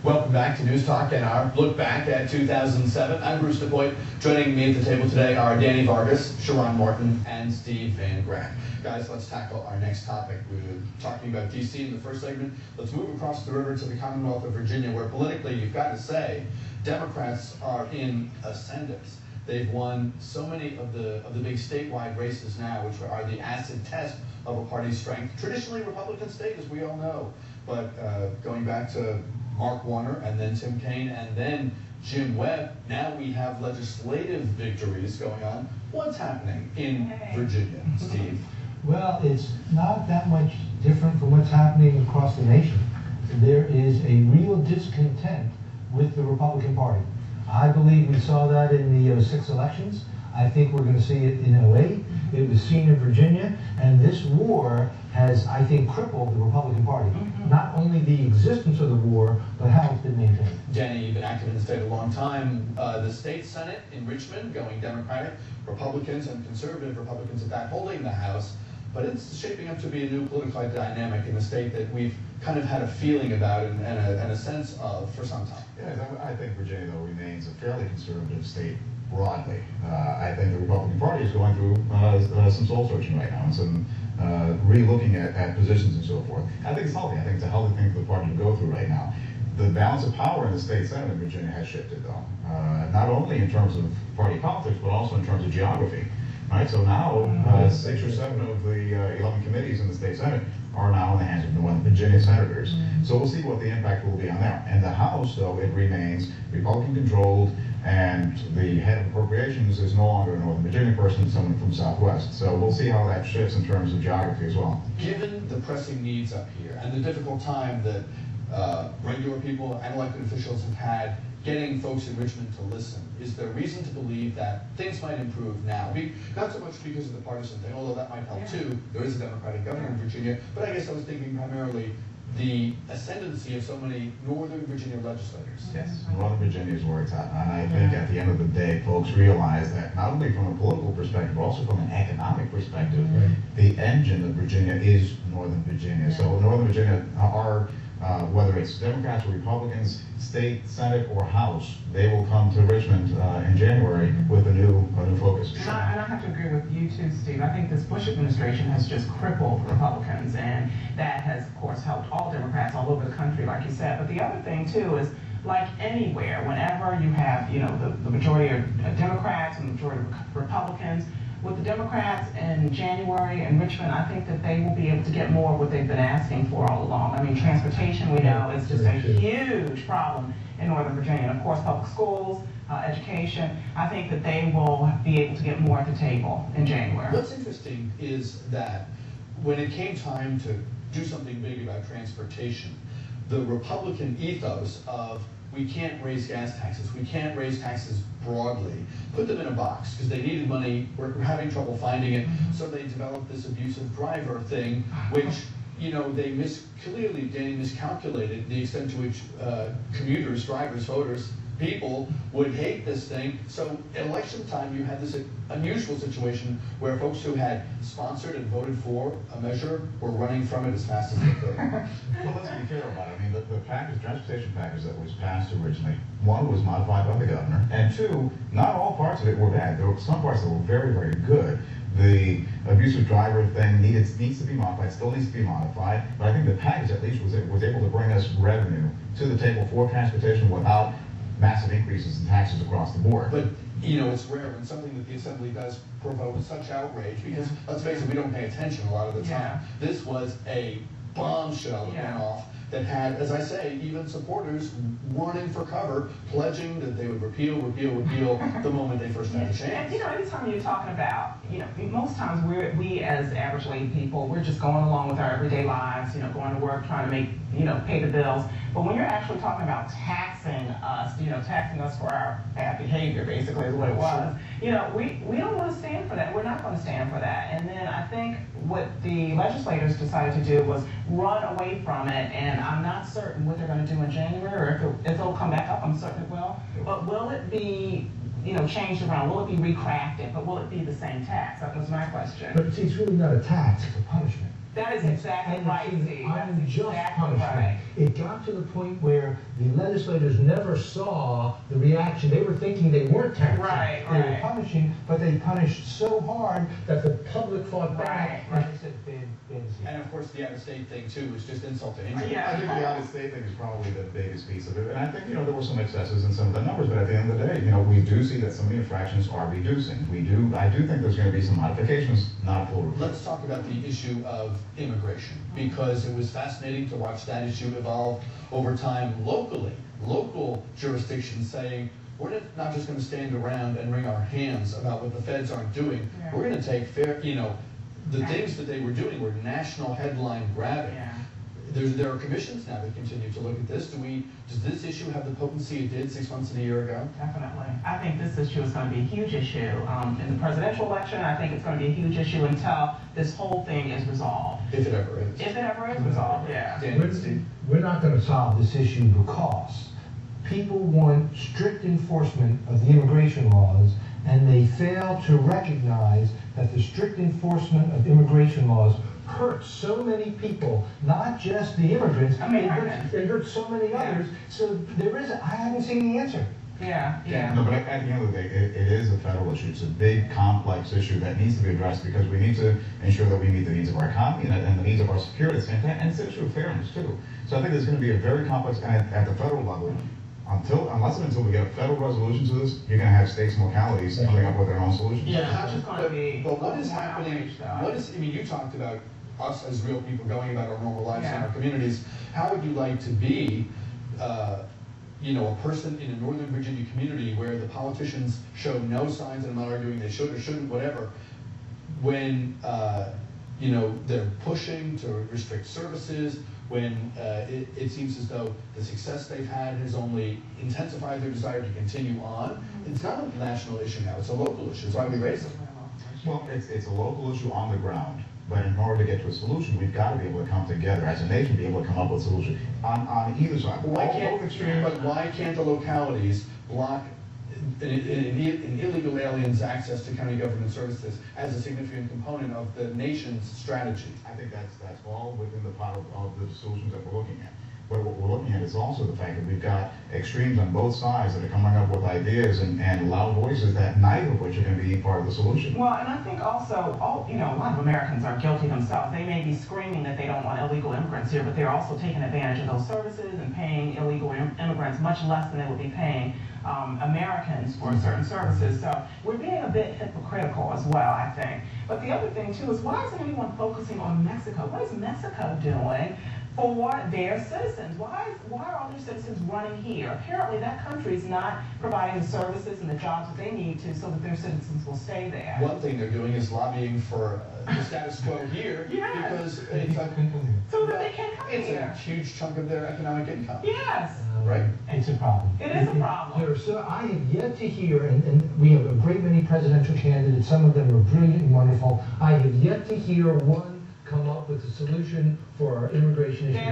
Welcome back to News Talk and our look back at 2007. I'm Bruce DePoit. Joining me at the table today are Danny Vargas, Sharon Morton, and Steve Van Graff. Guys, let's tackle our next topic. We were talking about D.C. in the first segment. Let's move across the river to the Commonwealth of Virginia, where politically, you've got to say, Democrats are in ascendance. They've won so many of the big statewide races now, which are the acid test of a party's strength. Traditionally, Republican state, as we all know, but going back to Mark Warner and then Tim Kaine and then Jim Webb, now we have legislative victories going on. What's happening in Virginia, Steve? Well, it's not that much different from what's happening across the nation. There is a real discontent with the Republican Party. I believe we saw that in the 06 elections. I think we're going to see it in 08. It was seen in Virginia, and this war has, I think, crippled the Republican Party. Not only the existence of the war, but how it's been maintained. Danny, you've been active in the state a long time. The state Senate in Richmond going Democratic, Republicans and conservative Republicans at that holding the House, but it's shaping up to be a new political dynamic in the state that we've kind of had a feeling about and a sense of for some time. Yeah, I think Virginia, though, remains a fairly conservative state broadly. I think the Republican Party is going through some soul searching right now and some re-looking at positions and so forth. I think it's healthy. I think it's a healthy thing for the party to go through right now. The balance of power in the state Senate in Virginia has shifted, though, not only in terms of party politics, but also in terms of geography. Right, so now 6 or 7 of the 11 committees in the state Senate are now in the hands of Northern Virginia senators. So we'll see what the impact will be on there. And the House, though, it remains Republican-controlled, and the head of appropriations is no longer a Northern Virginia person, someone from Southwest. So we'll see how that shifts in terms of geography as well. Given the pressing needs up here and the difficult time that regular people and elected officials have had getting folks in Richmond to listen, is there reason to believe that things might improve now? Not so much because of the partisan thing, although that might help too. There is a Democratic governor in Virginia, but I guess I was thinking primarily the ascendancy of so many Northern Virginia legislators. Yes, Northern Virginia is where it's at. And I think at the end of the day, folks realize that not only from a political perspective, but also from an economic perspective, the engine of Virginia is Northern Virginia. So Northern Virginia are, whether it's Democrats or Republicans, state, Senate, or House, they will come to Richmond in January with a new focus. And I have to agree with you too, Steve. I think this Bush administration has just crippled Republicans, and that has, of course, helped all Democrats all over the country, like you said. But the other thing too is, like anywhere, whenever you have, the majority of Democrats and the majority of Republicans, with the Democrats in January in Richmond, I think that they will be able to get more of what they've been asking for all along. I mean, transportation, we know, is just a huge problem in Northern Virginia. And of course, public schools, education, I think that they will be able to get more at the table in January. What's interesting is that when it came time to do something big about transportation, the Republican ethos of we can't raise gas taxes, we can't raise taxes broadly, put them in a box because they needed money, we're having trouble finding it, so they developed this abusive driver thing, which, they clearly, Danny, miscalculated the extent to which commuters, drivers, voters, people would hate this thing. So at election time, you had this unusual situation where folks who had sponsored and voted for a measure were running from it as fast as they could. Well, let's be clear about it. I mean, the transportation package that was passed originally, one, was modified by the governor, and two, not all parts of it were bad. There were some parts that were very, very good. The abusive driver thing needs to be modified, still needs to be modified, but I think the package at least was able to bring us revenue to the table for transportation without massive increases in taxes across the board. But, it's rare when something that the Assembly does provoke such outrage, because, let's face it, we don't pay attention a lot of the time. This was a bombshell that went off that had, as I say, even supporters running for cover, pledging that they would repeal the moment they first had a chance. And, anytime you're talking about, most times we as average lay people, we're just going along with our everyday lives, going to work, trying to make, pay the bills. But when you're actually talking about taxing us for our bad behavior, basically is what it was, we don't want to stand for that. We're not going to stand for that. And then I think what the legislators decided to do was run away from it, and I'm not certain what they're going to do in January, or if it'll come back up. I'm certain it will. But will it be, changed around? Will it be recrafted? But will it be the same tax? That was my question. But see, it's really not a tax, it's a punishment. That is exactly right, Steve. That's Unjust exactly punishment. right. It got to the point where the legislators never saw the reaction. They were thinking they weren't taxing. Right, they were right. punishing, but they punished so hard that the public fought back. Right. And they said, bad decision. And of course, the out-of-state thing too was just insult to injury. Yeah. I think the out-of-state thing is probably the biggest piece of it, and I think, you know, there were some excesses in some of the numbers, but at the end of the day, you know, we do see that some of the infractions are reducing. I do think there's going to be some modifications, not full repeal. Let's talk about the issue of immigration, because it was fascinating to watch that issue evolve over time locally. Local jurisdictions saying, we're not just going to stand around and wring our hands about what the feds aren't doing. Yeah. We're going to take the things that they were doing were national headline grabbing. Yeah. There are commissions now that continue to look at this. Does this issue have the potency it did 6 months and a year ago? Definitely. I think this issue is going to be a huge issue. In the presidential election, I think it's going to be a huge issue until this whole thing is resolved. If it ever is. If it ever is resolved, yeah. We're not going to solve this issue because people want strict enforcement of the immigration laws, and they fail to recognize that the strict enforcement of immigration laws hurts so many people, not just the immigrants. It hurts so many others. So I haven't seen the answer. Yeah. No, but at the end of the day, it is a federal issue. It's a big, complex issue that needs to be addressed because we need to ensure that we meet the needs of our economy and the needs of our security at the same time. And it's an issue of fairness, too. So I think there's going to be a very complex, and at the federal level, unless and until we get a federal resolution to this, you're going to have states and localities coming up with their own solutions. Yeah, it's just going to be. But what is happening? You talked about us as real people going about our normal lives in our communities. How would you like to be, a person in a Northern Virginia community where the politicians show no signs, and I'm not arguing they should or shouldn't, whatever, when they're pushing to restrict services, when it seems as though the success they've had has only intensified their desire to continue on? It's not a national issue now, it's a local issue. So why do we raise it? Well, it's a local issue on the ground, but in order to get to a solution, we've got to be able to come together as a nation, be able to come up with a solution on either side. Why can't the localities block an illegal alien's access to county government services as a significant component of the nation's strategy? I think that's all within the pot of the solutions that we're looking at. But what we're looking at is also the fact that we've got extremes on both sides that are coming up with ideas and loud voices that neither of which are going to be part of the solution. Well, and I think also, a lot of Americans are guilty themselves. They may be screaming that they don't want illegal immigrants here, but they're also taking advantage of those services and paying illegal immigrants much less than they would be paying Americans for certain services. So we're being a bit hypocritical as well, I think. But the other thing, too, is why isn't anyone focusing on Mexico? What is Mexico doing for their citizens? Why are all their citizens running here? Apparently that country's not providing the services and the jobs that they need to so that their citizens will stay there. One thing they're doing is lobbying for the status quo here because so that they can come it's here. a huge chunk of their economic income. Yes. Right? It's a problem. It is a problem. I have yet to hear, and we have a great many presidential candidates, some of them are brilliant and wonderful. I have yet to hear one come up with a solution for our immigration issue. They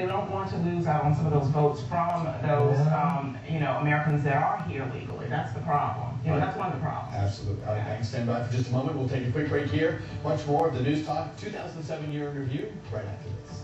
don't want to lose out on some of those votes from those Americans that are here legally. That's the problem. That's one of the problems. Absolutely. All right, thanks. Stand by for just a moment. We'll take a quick break here. Much more of the News Talk 2007 year in review right after this.